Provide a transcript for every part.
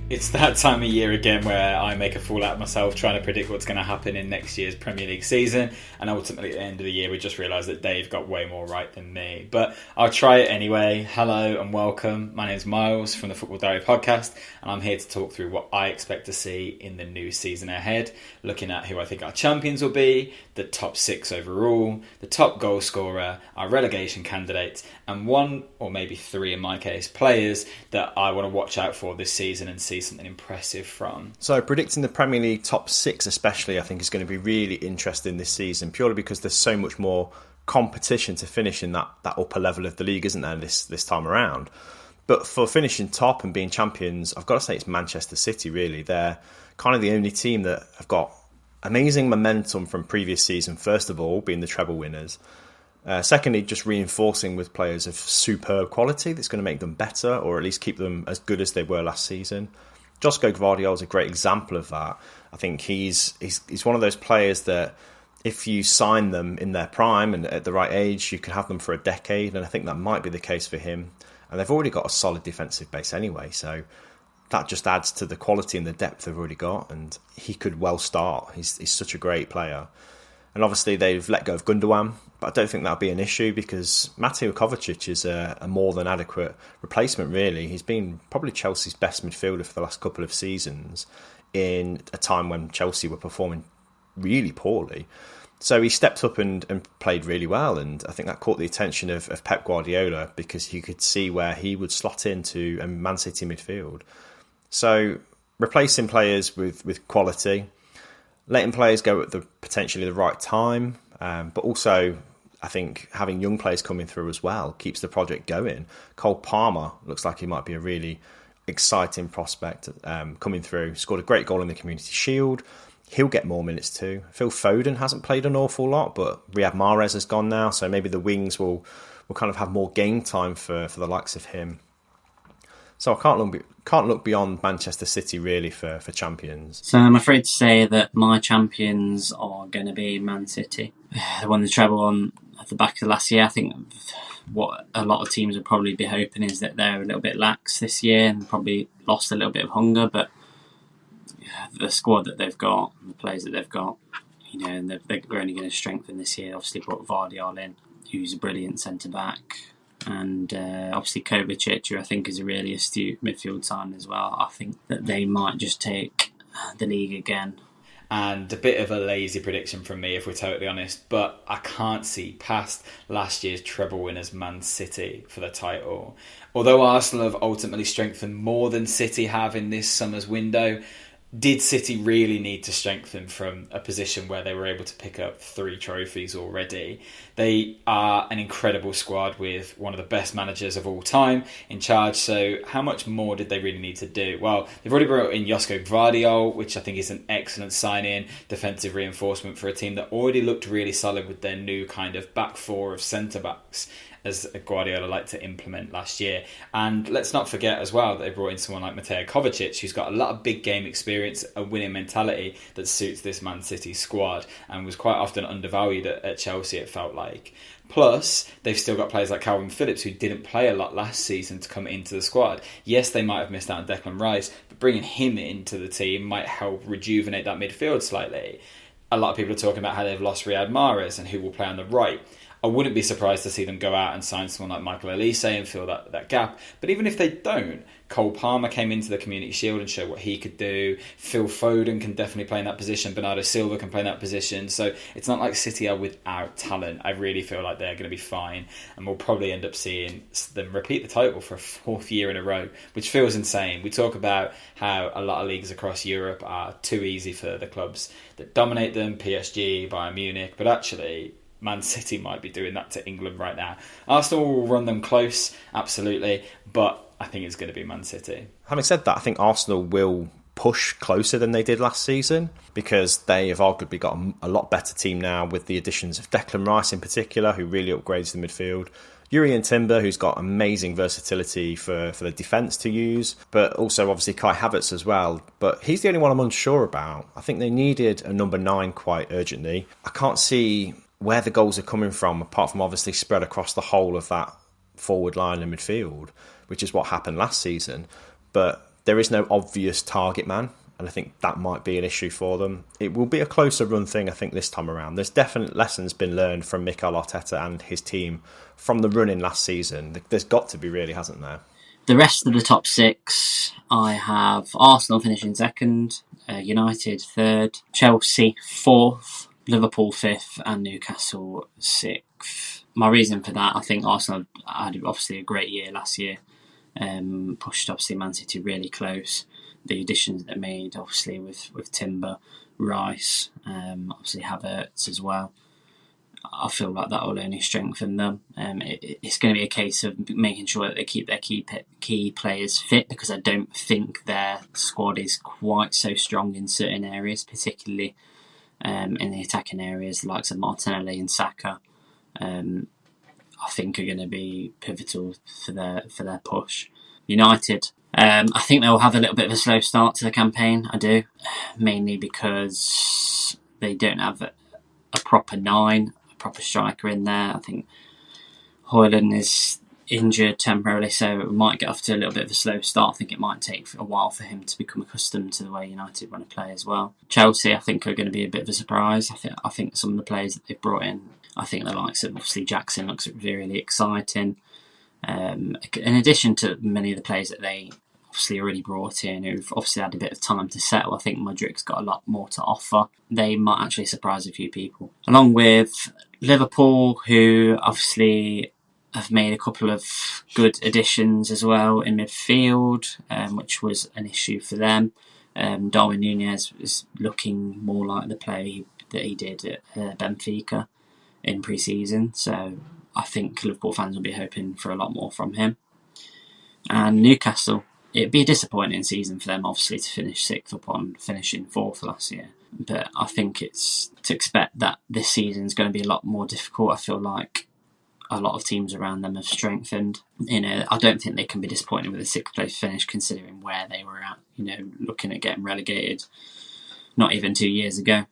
It's that time of year again where I make a fool out of myself trying to predict what's going to happen in next year's Premier League season, and ultimately at the end of the year we just realised that Dave got way more right than me. But I'll try it anyway. Hello and welcome. My name's Myles from the Football Diary podcast, and I'm here to talk through what I expect to see in the new season ahead, looking at who I think our champions will be, the top 6 overall, the top goal scorer, our relegation candidates, and 1 or maybe 3 in my case players that I want to watch out for this season and see something impressive from. So predicting the Premier League top 6 especially, I think is going to be really interesting this season, purely because there's so much more competition to finish in that upper level of the league, isn't there, this time around. But for finishing top and being champions, I've got to say it's Manchester City, really. They're kind of the only team that have got amazing momentum from previous season, first of all, being the treble winners. Secondly, just reinforcing with players of superb quality that's going to make them better, or at least keep them as good as they were last season. Josko Gvardiol is a great example of that. I think he's one of those players that if you sign them in their prime and at the right age, you can have them for a decade, and I think that might be the case for him. And they've already got a solid defensive base anyway, so that just adds to the quality and the depth they've already got, and he could well start. He's such a great player. And obviously they've let go of Gundogan, but I don't think that'll be an issue because Mateo Kovacic is a more than adequate replacement, really. He's been probably Chelsea's best midfielder for the last couple of seasons in a time when Chelsea were performing really poorly. So he stepped up and played really well, and I think that caught the attention of Pep Guardiola because you could see where he would slot into a Man City midfield. So replacing players with quality, letting players go at potentially the right time, but also I think having young players coming through as well keeps the project going. Cole Palmer looks like he might be a really exciting prospect coming through. Scored a great goal in the Community Shield. He'll get more minutes too. Phil Foden hasn't played an awful lot, but Riyad Mahrez has gone now, so maybe the wings will kind of have more game time for the likes of him. So I can't look beyond Manchester City really for champions. So I'm afraid to say that my champions are going to be Man City. They won the treble on at the back of last year. I think what a lot of teams would probably be hoping is that they're a little bit lax this year and probably lost a little bit of hunger. But the squad that they've got, the players that they've got, and they're only going to strengthen this year. Obviously brought Gvardiol in, who's a brilliant centre back. And obviously Kovacic, who I think is a really astute midfield sign as well. I think that they might just take the league again. And a bit of a lazy prediction from me, if we're totally honest, but I can't see past last year's treble winners Man City for the title. Although Arsenal have ultimately strengthened more than City have in this summer's window, did City really need to strengthen from a position where they were able to pick up 3 trophies already? They are an incredible squad with one of the best managers of all time in charge, so how much more did they really need to do? Well, they've already brought in Josko Gvardiol, which I think is an excellent sign-in, defensive reinforcement for a team that already looked really solid with their new kind of back 4 of centre-backs, as Guardiola liked to implement last year. And let's not forget as well that they brought in someone like Mateo Kovacic, who's got a lot of big game experience, a winning mentality that suits this Man City squad and was quite often undervalued at Chelsea, it felt like. Plus, they've still got players like Calvin Phillips, who didn't play a lot last season, to come into the squad. Yes, they might have missed out on Declan Rice, but bringing him into the team might help rejuvenate that midfield slightly. A lot of people are talking about how they've lost Riyad Mahrez and who will play on the right. I wouldn't be surprised to see them go out and sign someone like Michael Olise and fill that gap. But even if they don't, Cole Palmer came into the Community Shield and showed what he could do. Phil Foden can definitely play in that position. Bernardo Silva can play in that position. So it's not like City are without talent. I really feel like they're going to be fine. And we'll probably end up seeing them repeat the title for a 4th year in a row, which feels insane. We talk about how a lot of leagues across Europe are too easy for the clubs that dominate them, PSG, Bayern Munich, but actually Man City might be doing that to England right now. Arsenal will run them close, absolutely, but I think it's going to be Man City. Having said that, I think Arsenal will push closer than they did last season because they have arguably got a lot better team now with the additions of Declan Rice in particular, who really upgrades the midfield. Jurrien Timber, who's got amazing versatility for the defence to use, but also obviously Kai Havertz as well. But he's the only one I'm unsure about. I think they needed a number 9 quite urgently. I can't see where the goals are coming from, apart from obviously spread across the whole of that forward line and midfield, which is what happened last season. But there is no obvious target man, and I think that might be an issue for them. It will be a closer run thing, I think, this time around. There's definite lessons been learned from Mikel Arteta and his team from the run-in last season. There's got to be, really, hasn't there? The rest of the top six, I have Arsenal finishing second, United third, Chelsea fourth, Liverpool fifth, and Newcastle sixth. My reason for that, I think Arsenal had obviously a great year last year, pushed obviously Man City really close. The additions that they made, obviously with Timber, Rice, obviously Havertz as well. I feel like that will only strengthen them. It's going to be a case of making sure that they keep their key players fit, because I don't think their squad is quite so strong in certain areas, particularly in the attacking areas, the likes of Martinelli and Saka. I think are going to be pivotal for their push. United, I think they'll have a little bit of a slow start to the campaign. I do, mainly because they don't have a proper nine, a proper striker in there. I think Højlund is injured temporarily, so it might get off to a little bit of a slow start. I think it might take a while for him to become accustomed to the way United want to play as well. Chelsea, I think, are going to be a bit of a surprise. I think some of the players that they've brought in, I think the likes of obviously Jackson looks really exciting. In addition to many of the players that they obviously already brought in, who've obviously had a bit of time to settle, I think Mudrik's got a lot more to offer. They might actually surprise a few people. Along with Liverpool, who obviously have made a couple of good additions as well in midfield, which was an issue for them. Darwin Núñez is looking more like the player that he did at Benfica in pre-season, so I think Liverpool fans will be hoping for a lot more from him. And Newcastle, it'd be a disappointing season for them, obviously, to finish sixth upon finishing fourth last year. But I think it's to expect that this season's going to be a lot more difficult. I feel like a lot of teams around them have strengthened. I don't think they can be disappointed with a sixth place finish, considering where they were at. Looking at getting relegated not even 2 years ago.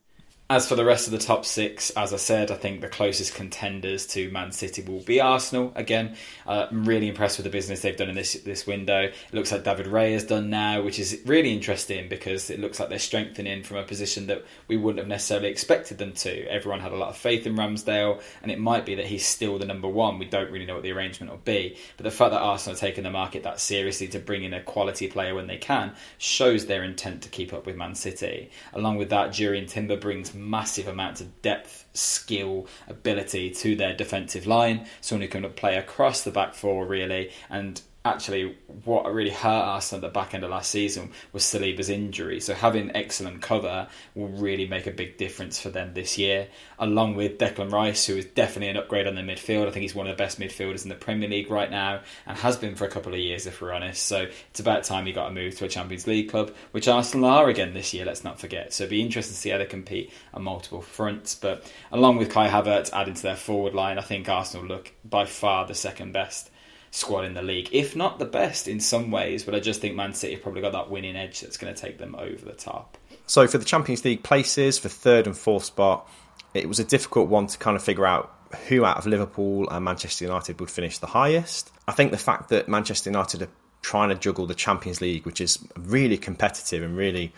As for the rest of the top six, as I said, I think the closest contenders to Man City will be Arsenal. Again, I'm really impressed with the business they've done in this window. It looks like David Raya has done now, which is really interesting because it looks like they're strengthening from a position that we wouldn't have necessarily expected them to. Everyone had a lot of faith in Ramsdale, and it might be that he's still the number one. We don't really know what the arrangement will be. But the fact that Arsenal are taking the market that seriously to bring in a quality player when they can shows their intent to keep up with Man City. Along with that, Jurrien Timber brings massive amounts of depth, skill, ability to their defensive line. Someone who can play across the back four, really. And actually, what really hurt Arsenal at the back end of last season was Saliba's injury. So having excellent cover will really make a big difference for them this year. Along with Declan Rice, who is definitely an upgrade on the midfield. I think he's one of the best midfielders in the Premier League right now, and has been for a couple of years, if we're honest. So it's about time he got a move to a Champions League club, which Arsenal are again this year, let's not forget. So it'd be interesting to see how they compete on multiple fronts. But along with Kai Havertz adding to their forward line, I think Arsenal look by far the second best squad in the league, if not the best in some ways, but I just think Man City have probably got that winning edge that's going to take them over the top. So for the Champions League places, for third and fourth spot, it was a difficult one to kind of figure out who out of Liverpool and Manchester United would finish the highest. I think the fact that Manchester United are trying to juggle the Champions League, which is really competitive and really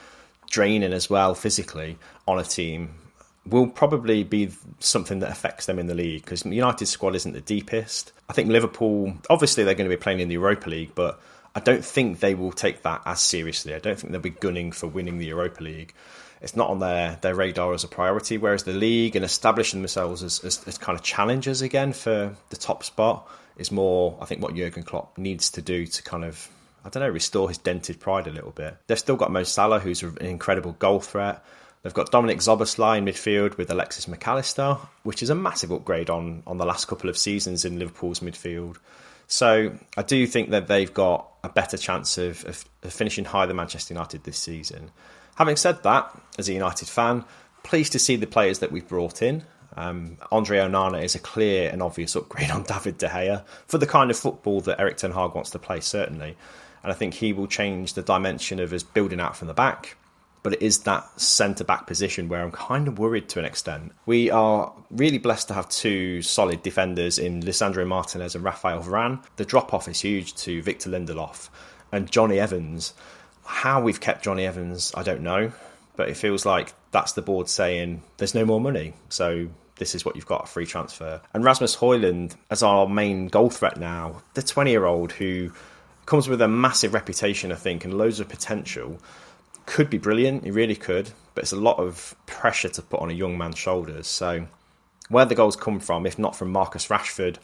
draining as well physically on a team, will probably be something that affects them in the league, because United's squad isn't the deepest. I think Liverpool, obviously they're going to be playing in the Europa League, but I don't think they will take that as seriously. I don't think they'll be gunning for winning the Europa League. It's not on their radar as a priority, whereas the league and establishing themselves as kind of challengers again for the top spot is more, I think, what Jurgen Klopp needs to do to kind of, restore his dented pride a little bit. They've still got Mo Salah, who's an incredible goal threat. They've got Dominic Szoboszlai in midfield with Alexis McAllister, which is a massive upgrade on the last couple of seasons in Liverpool's midfield. So I do think that they've got a better chance of finishing higher than Manchester United this season. Having said that, as a United fan, pleased to see the players that we've brought in. Andre Onana is a clear and obvious upgrade on David De Gea for the kind of football that Erik ten Hag wants to play, certainly. And I think he will change the dimension of us building out from the back. But it is that centre-back position where I'm kind of worried to an extent. We are really blessed to have two solid defenders in Lisandro Martinez and Rafael Varane. The drop-off is huge to Victor Lindelof and Johnny Evans. How we've kept Johnny Evans, I don't know, but it feels like that's the board saying there's no more money, so this is what you've got, a free transfer. And Rasmus Højlund as our main goal threat now, the 20-year-old who comes with a massive reputation, I think, and loads of potential, could be brilliant, he really could, but it's a lot of pressure to put on a young man's shoulders. So where the goals come from, if not from Marcus Rashford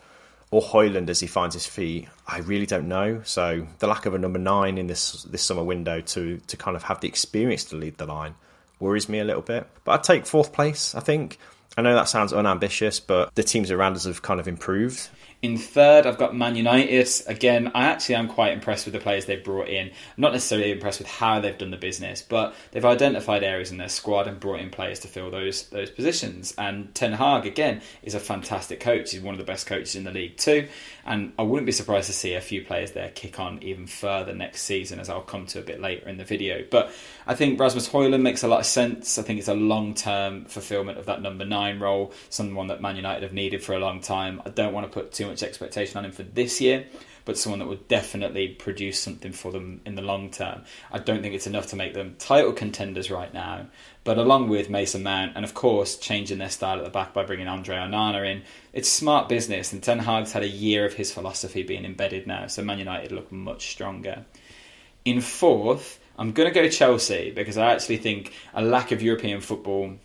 or Højlund as he finds his feet, I really don't know. So the lack of a number 9 in this summer window to kind of have the experience to lead the line worries me a little bit. But I'd take 4th place, I think. I know that sounds unambitious, but the teams around us have kind of improved. In 3rd, I've got Man United. Again, I actually am quite impressed with the players they've brought in. I'm not necessarily impressed with how they've done the business, but they've identified areas in their squad and brought in players to fill those positions. And Ten Hag, again, is a fantastic coach. He's one of the best coaches in the league too. And I wouldn't be surprised to see a few players there kick on even further next season, as I'll come to a bit later in the video. But I think Rasmus Højlund makes a lot of sense. I think it's a long-term fulfilment of that number 9 role, someone that Man United have needed for a long time. I don't want to put too much expectation on him for this year, but someone that will definitely produce something for them in the long term. I don't think it's enough to make them title contenders right now, but along with Mason Mount and of course changing their style at the back by bringing Andre Onana in, it's smart business, and Ten Hag's had a year of his philosophy being embedded now, so Man United look much stronger. In 4th, I'm going to go Chelsea because I actually think a lack of European football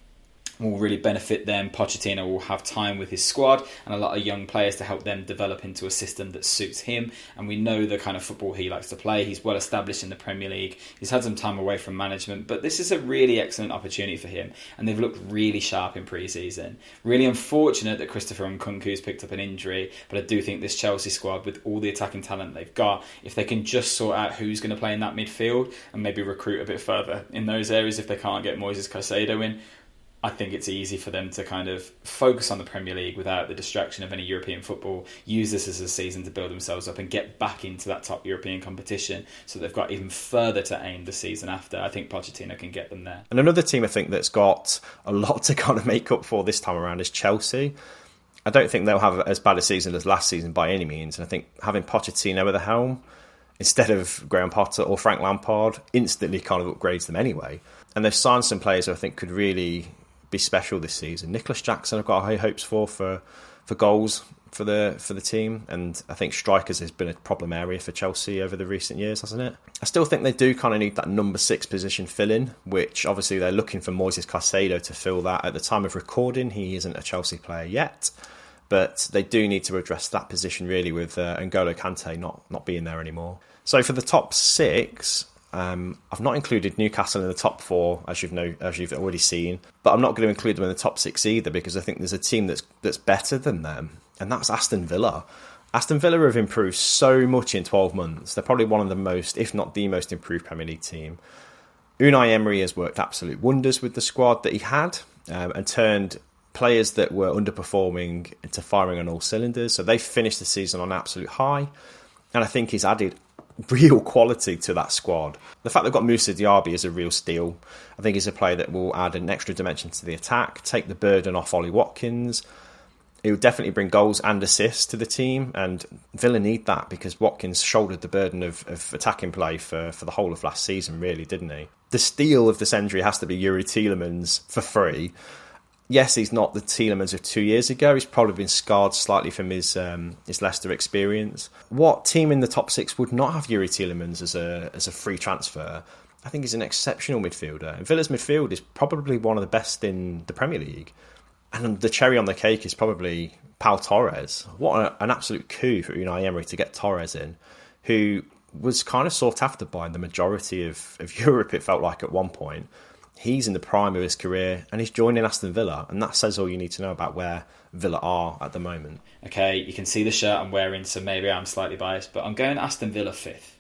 will really benefit them. Pochettino will have time with his squad and a lot of young players to help them develop into a system that suits him. And we know the kind of football he likes to play. He's well established in the Premier League. He's had some time away from management, but this is a really excellent opportunity for him. And they've looked really sharp in pre-season. Really unfortunate that Christopher Nkunku's picked up an injury, but I do think this Chelsea squad, with all the attacking talent they've got, if they can just sort out who's going to play in that midfield and maybe recruit a bit further in those areas if they can't get Moises Caicedo in, I think it's easy for them to kind of focus on the Premier League without the distraction of any European football, use this as a season to build themselves up and get back into that top European competition so they've got even further to aim the season after. I think Pochettino can get them there. And another team I think that's got a lot to kind of make up for this time around is Chelsea. I don't think they'll have as bad a season as last season by any means, and I think having Pochettino at the helm instead of Graham Potter or Frank Lampard instantly kind of upgrades them anyway. And they've signed some players who I think could really be special this season. Nicholas Jackson I've got high hopes for goals for the team, and I think strikers has been a problem area for Chelsea over the recent years, hasn't it? I still think they do kind of need that number 6 position fill-in, which obviously they're looking for Moises Caicedo to fill that. At the time of recording, he isn't a Chelsea player yet, but they do need to address that position really with N'Golo Kante not being there anymore. So for the top 6, I've not included Newcastle in the top 4, as you've already seen, but I'm not going to include them in the top 6 either because I think there's a team that's better than them, and that's Aston Villa. Aston Villa have improved so much in 12 months. They're probably one of the most, if not the most improved Premier League team. Unai Emery has worked absolute wonders with the squad that he had and turned players that were underperforming into firing on all cylinders. So they finished the season on an absolute high, and I think he's added real quality to that squad. The fact they've got Moussa Diaby is a real steal. I think he's a player that will add an extra dimension to the attack, take the burden off Ollie Watkins. It will definitely bring goals and assists to the team, and Villa need that because Watkins shouldered the burden of attacking play for the whole of last season, really, didn't he? The steal of the century has to be Yuri Tielemans for free. Yes, he's not the Tielemans of 2 years ago. He's probably been scarred slightly from his Leicester experience. What team in the top 6 would not have Yuri Tielemans as a free transfer? I think he's an exceptional midfielder. And Villa's midfield is probably one of the best in the Premier League. And the cherry on the cake is probably Pau Torres. What an absolute coup for Unai Emery to get Torres in, who was kind of sought after by the majority of Europe, it felt like at one point. He's in the prime of his career and he's joining Aston Villa, and that says all you need to know about where Villa are at the moment. Okay, you can see the shirt I'm wearing, so maybe I'm slightly biased, but I'm going Aston Villa 5th.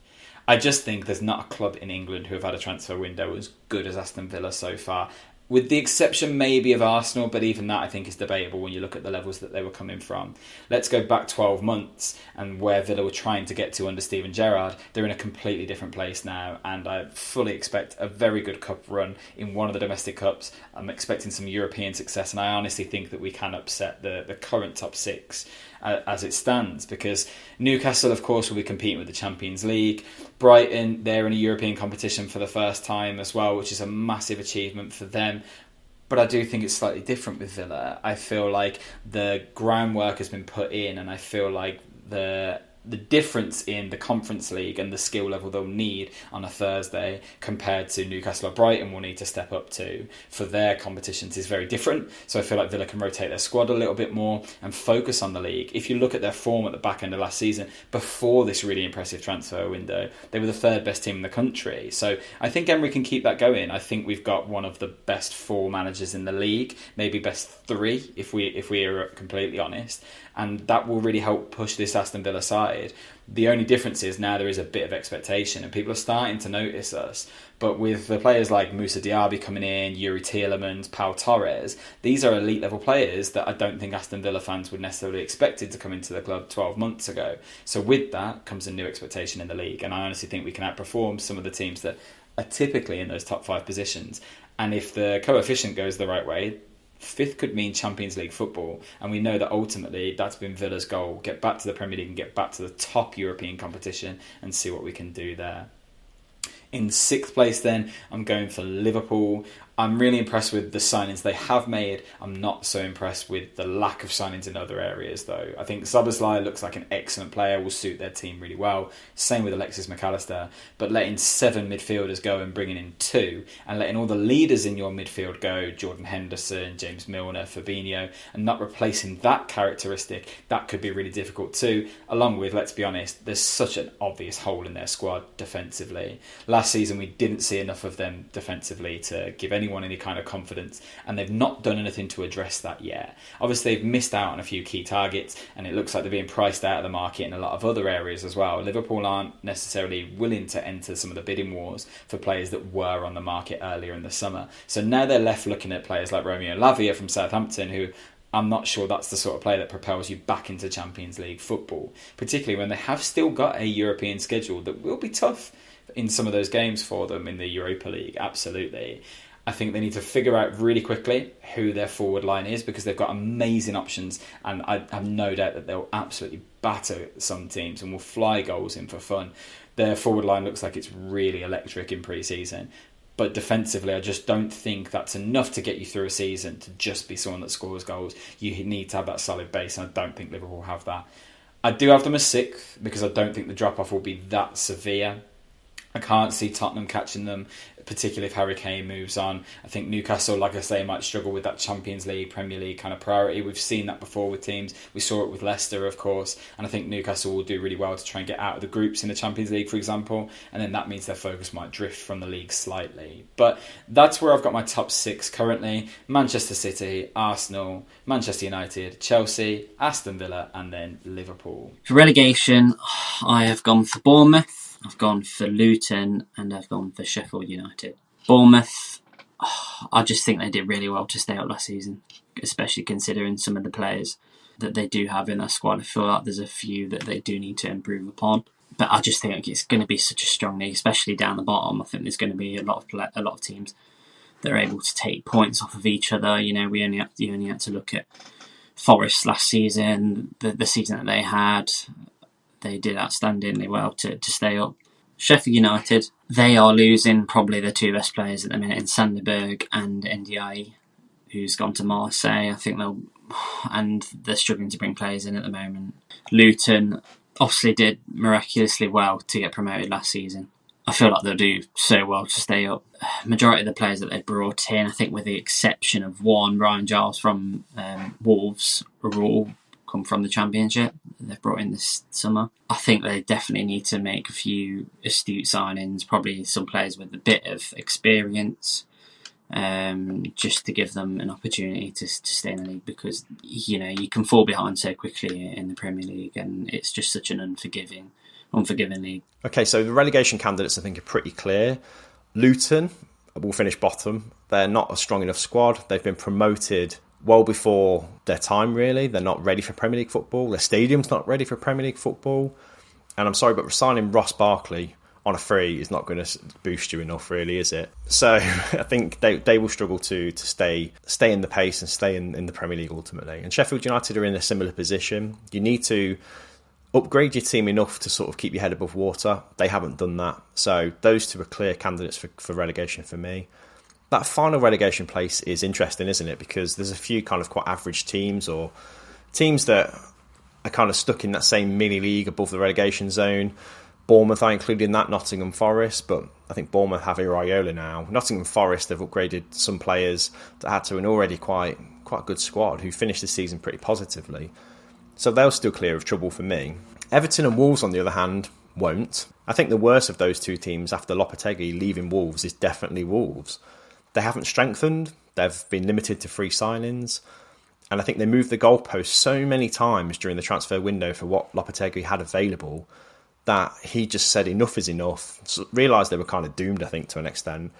I just think there's not a club in England who have had a transfer window as good as Aston Villa so far. with the exception maybe of Arsenal, but even that I think is debatable when you look at the levels that they were coming from. Let's go back 12 months and where Villa were trying to get to under Steven Gerrard. They're in a completely different place now, and I fully expect a very good cup run in one of the domestic cups. I'm expecting some European success, and I honestly think that we can upset the current top six as it stands, because Newcastle, of course, will be competing with the Champions League. Brighton, they're in a European competition for the first time as well, which is a massive achievement for them. But I do think it's slightly different with Villa. I feel like the groundwork has been put in, and I feel like the difference in the Conference League and the skill level they'll need on a Thursday compared to Newcastle or Brighton will need to step up to for their competitions is very different. So I feel like Villa can rotate their squad a little bit more and focus on the league. If you look at their form at the back end of last season, before this really impressive transfer window, they were the third best team in the country. So I think Emery can keep that going. I think we've got one of the best 4 managers in the league, maybe best 3 if we are completely honest. And that will really help push this Aston Villa side. The only difference is now there is a bit of expectation and people are starting to notice us. But with the players like Moussa Diaby coming in, Yuri Tielemans, Pau Torres, these are elite level players that I don't think Aston Villa fans would necessarily expected to come into the club 12 months ago. So with that comes a new expectation in the league. And I honestly think we can outperform some of the teams that are typically in those top 5 positions. And if the coefficient goes the right way, 5th could mean Champions League football, and we know that ultimately that's been Villa's goal: get back to the Premier League and get back to the top European competition and see what we can do there. In 6th place then, I'm going for Liverpool. I'm really impressed with the signings they have made. I'm not so impressed with the lack of signings in other areas, though. I think Szoboszlai looks like an excellent player, will suit their team really well. Same with Alexis McAllister. But letting 7 midfielders go and bringing in 2, and letting all the leaders in your midfield go, Jordan Henderson, James Milner, Fabinho, and not replacing that characteristic, that could be really difficult too. Along with, let's be honest, there's such an obvious hole in their squad defensively. Last season we didn't see enough of them defensively to give anyone any kind of confidence, and they've not done anything to address that yet. Obviously they've missed out on a few key targets, and it looks like they're being priced out of the market in a lot of other areas as well. Liverpool aren't necessarily willing to enter some of the bidding wars for players that were on the market earlier in the summer. So now they're left looking at players like Romeo Lavia from Southampton, who I'm not sure that's the sort of player that propels you back into Champions League football, particularly when they have still got a European schedule that will be tough in some of those games for them in the Europa League. Absolutely. I think they need to figure out really quickly who their forward line is, because they've got amazing options, and I have no doubt that they'll absolutely batter some teams and will fly goals in for fun. Their forward line looks like it's really electric in pre-season, but defensively I just don't think that's enough to get you through a season to just be someone that scores goals. You need to have that solid base, and I don't think Liverpool have that. I do have them as 6th because I don't think the drop-off will be that severe. I can't see Tottenham catching them, particularly if Harry Kane moves on. I think Newcastle, like I say, might struggle with that Champions League, Premier League kind of priority. We've seen that before with teams. We saw it with Leicester, of course, and I think Newcastle will do really well to try and get out of the groups in the Champions League, for example, and then that means their focus might drift from the league slightly. But that's where I've got my top 6 currently: Manchester City, Arsenal, Manchester United, Chelsea, Aston Villa, and then Liverpool. For relegation, I have gone for Bournemouth, I've gone for Luton, and I've gone for Sheffield United. Bournemouth, I just think they did really well to stay up last season, especially considering some of the players that they do have in their squad. I feel like there's a few that they do need to improve upon. But I just think it's going to be such a strong league, especially down the bottom. I think there's going to be a lot of teams that are able to take points off of each other. You know, you only had to look at Forest last season, the season that they had. They did outstandingly well to stay up. Sheffield United, they are losing probably the 2 best players at the minute in Sanderberg and Ndiaye, who's gone to Marseille. I think they're struggling to bring players in at the moment. Luton obviously did miraculously well to get promoted last season. I feel like they'll do so well to stay up. Majority of the players that they brought in, I think with the exception of one, Ryan Giles from Wolves, are all come from the Championship they've brought in this summer. I think they definitely need to make a few astute signings, probably some players with a bit of experience, just to give them an opportunity to stay in the league, because you know you can fall behind so quickly in the Premier League, and it's just such an unforgiving league. Okay, so the relegation candidates I think are pretty clear. Luton, will finish bottom. They're not a strong enough squad. They've been promoted well before their time, really. They're not ready for Premier League football. Their stadium's not ready for Premier League football. And I'm sorry, but signing Ross Barkley on a free is not going to boost you enough, really, is it? So I think they will struggle to stay in the pace and stay in the Premier League ultimately. And Sheffield United are in a similar position. You need to upgrade your team enough to sort of keep your head above water. They haven't done that. So those two are clear candidates for relegation for me. That final relegation place is interesting, isn't it? Because there's a few kind of quite average teams or teams that are kind of stuck in that same mini league above the relegation zone. Bournemouth, I include in that, Nottingham Forest, but I think Bournemouth have Iraola now. Nottingham Forest, they've upgraded some players that had to an already quite good squad who finished the season pretty positively. So they'll still clear of trouble for me. Everton and Wolves, on the other hand, won't. I think the worst of those two teams after Lopetegui leaving Wolves is definitely Wolves. They haven't strengthened, they've been limited to free signings, and I think they moved the goalpost so many times during the transfer window for what Lopetegui had available that he just said enough is enough, realised they were kind of doomed, I think, to an extent,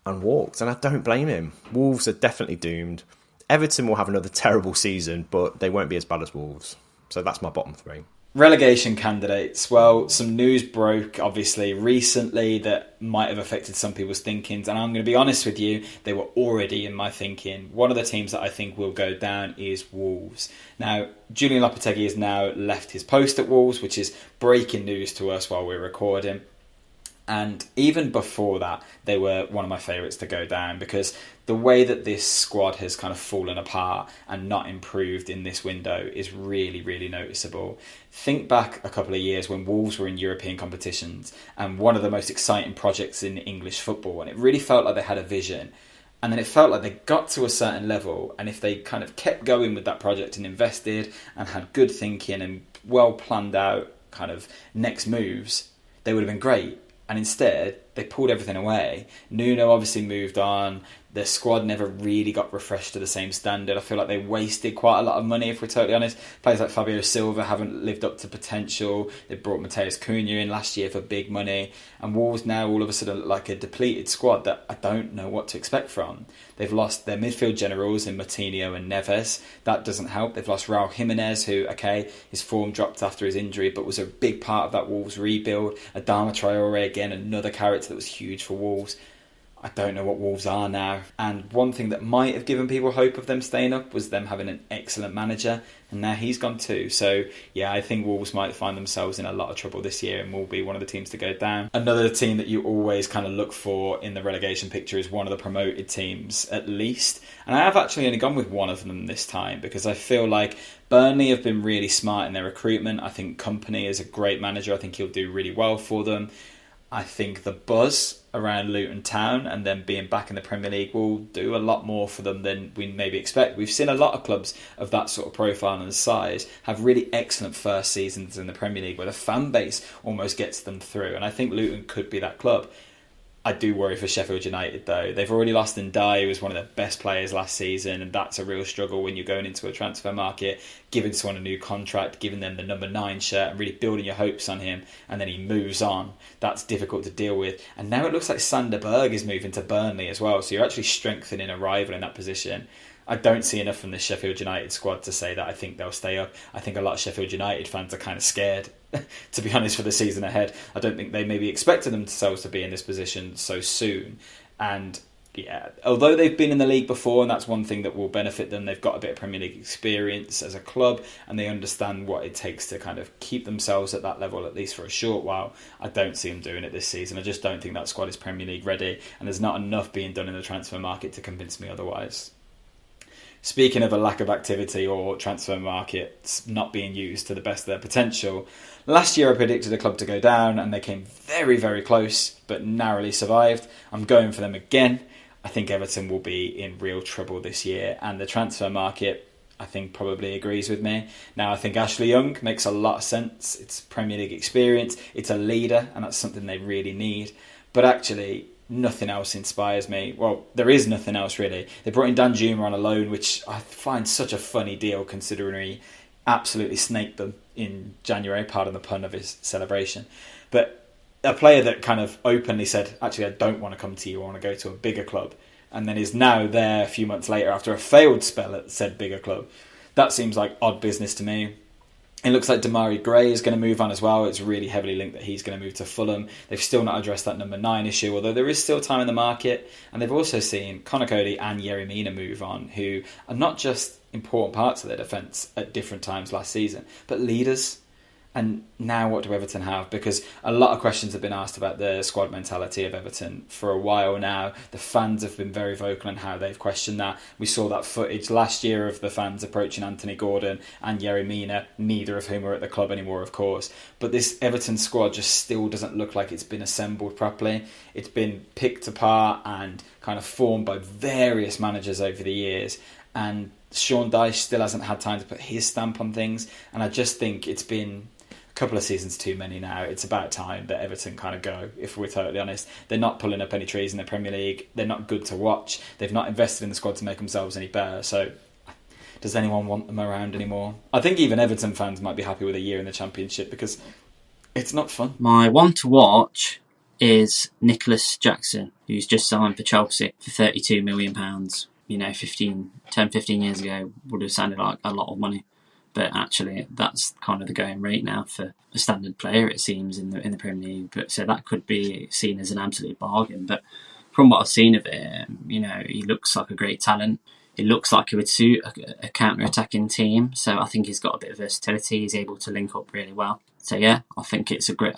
and walked. And I don't blame him. Wolves are definitely doomed. Everton will have another terrible season, but they won't be as bad as Wolves. So that's my bottom three. Relegation candidates. Well, some news broke, obviously, recently that might have affected some people's thinkings. And I'm going to be honest with you, they were already in my thinking. One of the teams that I think will go down is Wolves. Now, Julian Lopetegui has now left his post at Wolves, which is breaking news to us while we're recording. And even before that, they were one of my favourites to go down because the way that this squad has kind of fallen apart and not improved in this window is really, really noticeable. Think back a couple of years when Wolves were in European competitions and one of the most exciting projects in English football, and it really felt like they had a vision. And then it felt like they got to a certain level, and if they kind of kept going with that project and invested and had good thinking and well planned out kind of next moves, they would have been great. And instead, they pulled everything away. Nuno obviously moved on. Their squad never really got refreshed to the same standard. I feel like they wasted quite a lot of money, if we're totally honest. Players like Fabio Silva haven't lived up to potential. They brought Mateus Cunha in last year for big money. And Wolves now all of a sudden look like a depleted squad that I don't know what to expect from. They've lost their midfield generals in Moutinho and Neves. That doesn't help. They've lost Raul Jimenez, who, okay, his form dropped after his injury, but was a big part of that Wolves rebuild. Adama Traore, again, another character that was huge for Wolves. I don't know what Wolves are now. And one thing that might have given people hope of them staying up was them having an excellent manager, and now he's gone too. So yeah, I think Wolves might find themselves in a lot of trouble this year and will be one of the teams to go down. Another team that you always kind of look for in the relegation picture is one of the promoted teams at least. And I have actually only gone with one of them this time because I feel like Burnley have been really smart in their recruitment. I think Kompany is a great manager. I think he'll do really well for them. I think the buzz around Luton Town and them being back in the Premier League will do a lot more for them than we maybe expect. We've seen a lot of clubs of that sort of profile and size have really excellent first seasons in the Premier League where the fan base almost gets them through. And I think Luton could be that club. I do worry for Sheffield United though. They've already lost Ndiaye, who was one of their best players last season, and that's a real struggle when you're going into a transfer market, giving someone a new contract, giving them the number 9 shirt and really building your hopes on him, and then he moves on. That's difficult to deal with. And now it looks like Sander Berg is moving to Burnley as well, so you're actually strengthening a rival in that position. I don't see enough from the Sheffield United squad to say that I think they'll stay up. I think a lot of Sheffield United fans are kind of scared, to be honest, for the season ahead. I don't think they maybe expected themselves to be in this position so soon. And yeah, although they've been in the league before, and that's one thing that will benefit them, they've got a bit of Premier League experience as a club, and they understand what it takes to kind of keep themselves at that level, at least for a short while. I don't see them doing it this season. I just don't think that squad is Premier League ready, and there's not enough being done in the transfer market to convince me otherwise. Speaking of a lack of activity or transfer markets not being used to the best of their potential, last year I predicted the club to go down and they came very, very close but narrowly survived. I'm going for them again. I think Everton will be in real trouble this year, and the transfer market, I think, probably agrees with me. Now, I think Ashley Young makes a lot of sense. It's Premier League experience, it's a leader, and that's something they really need. But actually, nothing else inspires me. Well, there is nothing else really. They brought in Danjuma on a loan, which I find such a funny deal considering he absolutely snaked them in January, pardon the pun of his celebration. But a player that kind of openly said, actually, I don't want to come to you, I want to go to a bigger club, and then is now there a few months later after a failed spell at said bigger club. That seems like odd business to me. It looks like Damari Gray is going to move on as well. It's really heavily linked that he's going to move to Fulham. They've still not addressed that number 9 issue, although there is still time in the market. And they've also seen Conor Cody and Yerry Mina move on, who are not just important parts of their defence at different times last season, but leaders. And now what do Everton have? Because a lot of questions have been asked about the squad mentality of Everton for a while now. The fans have been very vocal on how they've questioned that. We saw that footage last year of the fans approaching Anthony Gordon and Yerry Mina, neither of whom are at the club anymore, of course. But this Everton squad just still doesn't look like it's been assembled properly. It's been picked apart and kind of formed by various managers over the years. And Sean Dyche still hasn't had time to put his stamp on things. And I just think it's been couple of seasons too many now. It's about time that Everton kind of go, if we're totally honest. They're not pulling up any trees in the Premier League. They're not good to watch. They've not invested in the squad to make themselves any better. So does anyone want them around anymore? I think even Everton fans might be happy with a year in the Championship because it's not fun. My one to watch is Nicholas Jackson, who's just signed for Chelsea for £32 million. 10-15 years ago would have sounded like a lot of money. But actually, that's kind of the going rate now for a standard player, it seems, in the Premier League. But so that could be seen as an absolute bargain. But from what I've seen of it, he looks like a great talent. It looks like he would suit a counter-attacking team. So I think he's got a bit of versatility. He's able to link up really well. So yeah, I think it's a great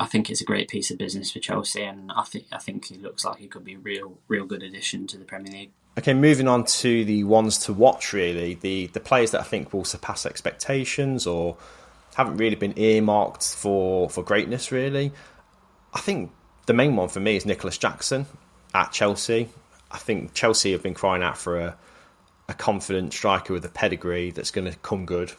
piece of business for Chelsea, and I think he looks like he could be a real good addition to the Premier League. Okay, moving on to the ones to watch, really. The players that I think will surpass expectations or haven't really been earmarked for greatness, really. I think the main one for me is Nicholas Jackson at Chelsea. I think Chelsea have been crying out for a confident striker with a pedigree that's going to come good.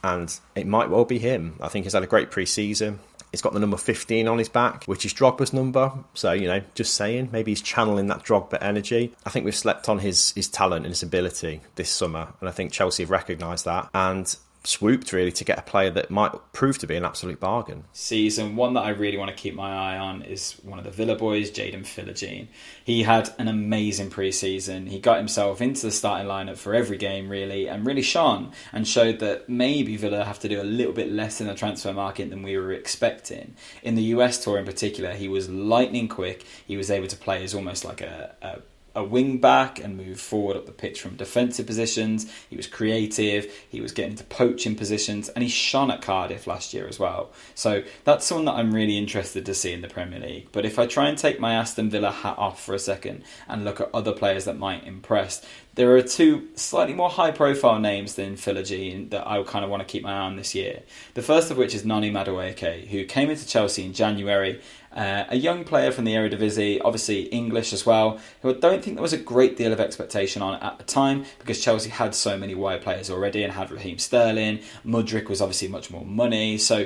And it might well be him. I think he's had a great pre-season. He's got the number 15 on his back, which is Drogba's number. So, just saying, maybe he's channeling that Drogba energy. I think we've slept on his talent and his ability this summer. And I think Chelsea have recognised that and swooped really to get a player that might prove to be an absolute bargain. Season one that I really want to keep my eye on is one of the Villa boys, Jadon Philogene. He had an amazing pre-season. He got himself into the starting lineup for every game really and really shone and showed that maybe Villa have to do a little bit less in the transfer market than we were expecting. In the US tour in particular, he was lightning quick. He was able to play as almost like a wing back and move forward up the pitch from defensive positions. He was creative, he was getting into poaching positions, and he shone at Cardiff last year as well. So that's someone that I'm really interested to see in the Premier League. But if I try and take my Aston Villa hat off for a second and look at other players that might impress, there are two slightly more high-profile names than Philogene that I kind of want to keep my eye on this year. The first of which is Noni Madueke, who came into Chelsea in January. A young player from the Eredivisie, obviously English as well, who I don't think there was a great deal of expectation on at the time because Chelsea had so many wide players already and had Raheem Sterling. Mudryk was obviously much more money. So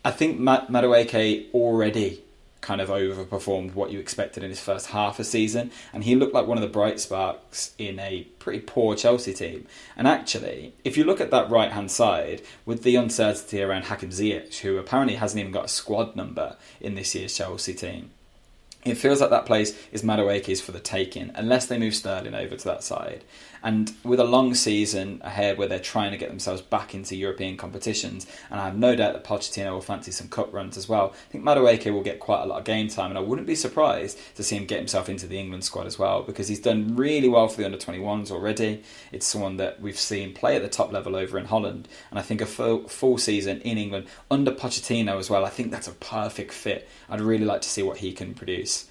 I think Madueke already kind of overperformed what you expected in his first half of season, and he looked like one of the bright sparks in a pretty poor Chelsea team. And actually, if you look at that right hand side with the uncertainty around Hakim Ziyech, who apparently hasn't even got a squad number in this year's Chelsea team, it feels like that place is Madueke's for the taking, unless they move Sterling over to that side. And with a long season ahead where they're trying to get themselves back into European competitions, and I have no doubt that Pochettino will fancy some cup runs as well, I think Madueke will get quite a lot of game time, and I wouldn't be surprised to see him get himself into the England squad as well, because he's done really well for the under-21s already. It's someone that we've seen play at the top level over in Holland, and I think a full season in England under Pochettino as well, I think that's a perfect fit. I'd really like to see what he can produce.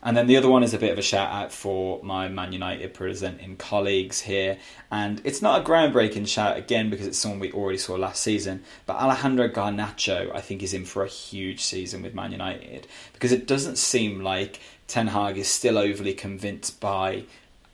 And then the other one is a bit of a shout out for my Man United presenting colleagues here. And it's not a groundbreaking shout again because it's someone we already saw last season. But Alejandro Garnacho, I think, is in for a huge season with Man United. Because it doesn't seem like Ten Hag is still overly convinced by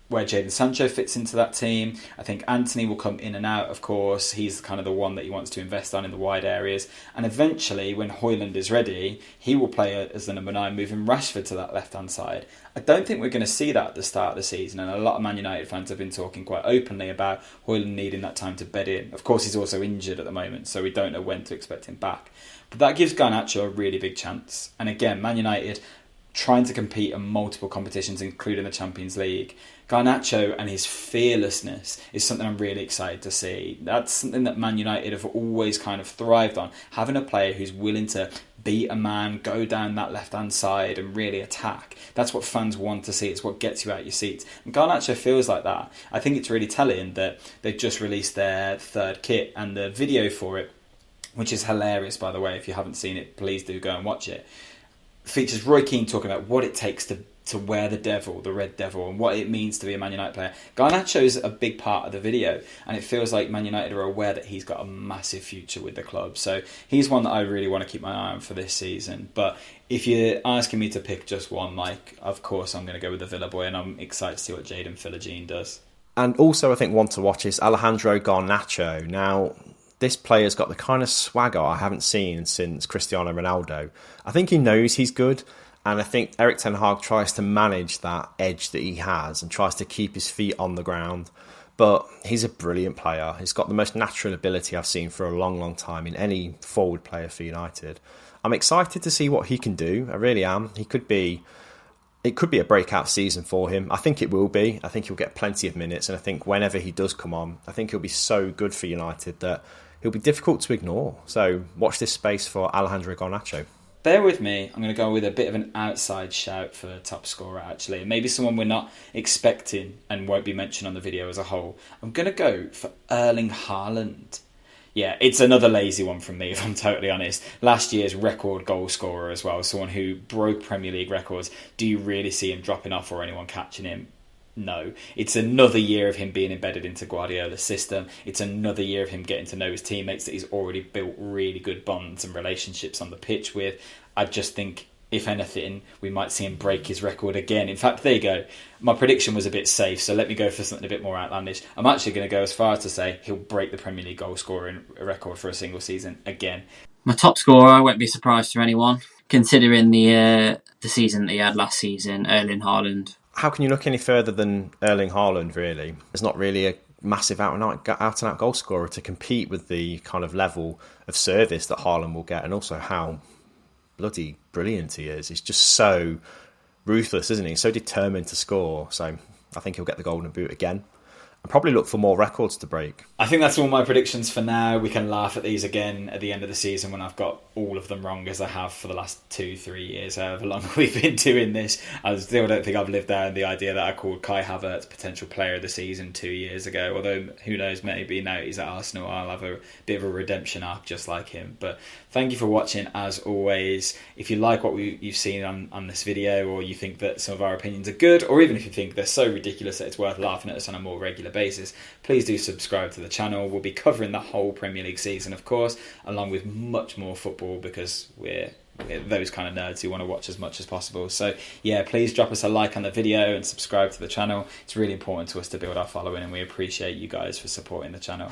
where Jadon Sancho fits into that team. I think Anthony will come in and out, of course. He's kind of the one that he wants to invest on in the wide areas. And eventually, when Højlund is ready, he will play as the number 9, moving Rashford to that left-hand side. I don't think we're going to see that at the start of the season, and a lot of Man United fans have been talking quite openly about Højlund needing that time to bed in. Of course, he's also injured at the moment, so we don't know when to expect him back. But that gives Garnacho a really big chance. And again, Man United trying to compete in multiple competitions, including the Champions League. Garnacho and his fearlessness is something I'm really excited to see. That's something that Man United have always kind of thrived on. Having a player who's willing to beat a man, go down that left-hand side and really attack. That's what fans want to see. It's what gets you out your seats. And Garnacho feels like that. I think it's really telling that they've just released their 3rd kit, and the video for it, which is hilarious, by the way. If you haven't seen it, please do go and watch it. Features Roy Keane talking about what it takes to wear the red devil, and what it means to be a Man United player. Garnacho's a big part of the video, and it feels like Man United are aware that he's got a massive future with the club. So he's one that I really want to keep my eye on for this season. But if you're asking me to pick just one, Mike, of course I'm going to go with the Villa boy, and I'm excited to see what Jadon Philogene does. And also I think one to watch is Alejandro Garnacho. Now, this player's got the kind of swagger I haven't seen since Cristiano Ronaldo. I think he knows he's good, and I think Erik ten Hag tries to manage that edge that he has and tries to keep his feet on the ground. But he's a brilliant player. He's got the most natural ability I've seen for a long, long time in any forward player for United. I'm excited to see what he can do. I really am. It could be a breakout season for him. I think it will be. I think he'll get plenty of minutes, and I think whenever he does come on, I think he'll be so good for United that he'll be difficult to ignore. So watch this space for Alejandro Garnacho. Bear with me, I'm going to go with a bit of an outside shout for top scorer, actually. Maybe someone we're not expecting and won't be mentioned on the video as a whole. I'm going to go for Erling Haaland. Yeah, it's another lazy one from me, if I'm totally honest. Last year's record goal scorer as well, someone who broke Premier League records. Do you really see him dropping off or anyone catching him? No. It's another year of him being embedded into Guardiola's system. It's another year of him getting to know his teammates that he's already built really good bonds and relationships on the pitch with. I just think, if anything, we might see him break his record again. In fact, there you go. My prediction was a bit safe, so let me go for something a bit more outlandish. I'm actually going to go as far as to say he'll break the Premier League goal scoring record for a single season again. My top scorer, I won't be surprised to anyone, considering the season that he had last season, Erling Haaland. How can you look any further than Erling Haaland, really? There's not really a massive out-and-out goal scorer to compete with the kind of level of service that Haaland will get, and also how bloody brilliant he is. He's just so ruthless, isn't he? So determined to score. So I think he'll get the golden boot again. And probably look for more records to break. I think that's all my predictions for now. We can laugh at these again at the end of the season when I've got all of them wrong, as I have for the last 2-3 years, however long we've been doing this. I still don't think I've lived down the idea that I called Kai Havertz potential player of the season 2 years ago. Although, who knows, maybe now he's at Arsenal, I'll have a bit of a redemption arc just like him. But thank you for watching, as always. If you like what you've seen on this video, or you think that some of our opinions are good, or even if you think they're so ridiculous that it's worth laughing at us on a more regular basis, please do subscribe to the channel. We'll be covering the whole Premier League season, of course, along with much more football, because we're those kind of nerds who want to watch as much as possible. So yeah, please drop us a like on the video and subscribe to the channel. It's really important to us to build our following, and we appreciate you guys for supporting the channel.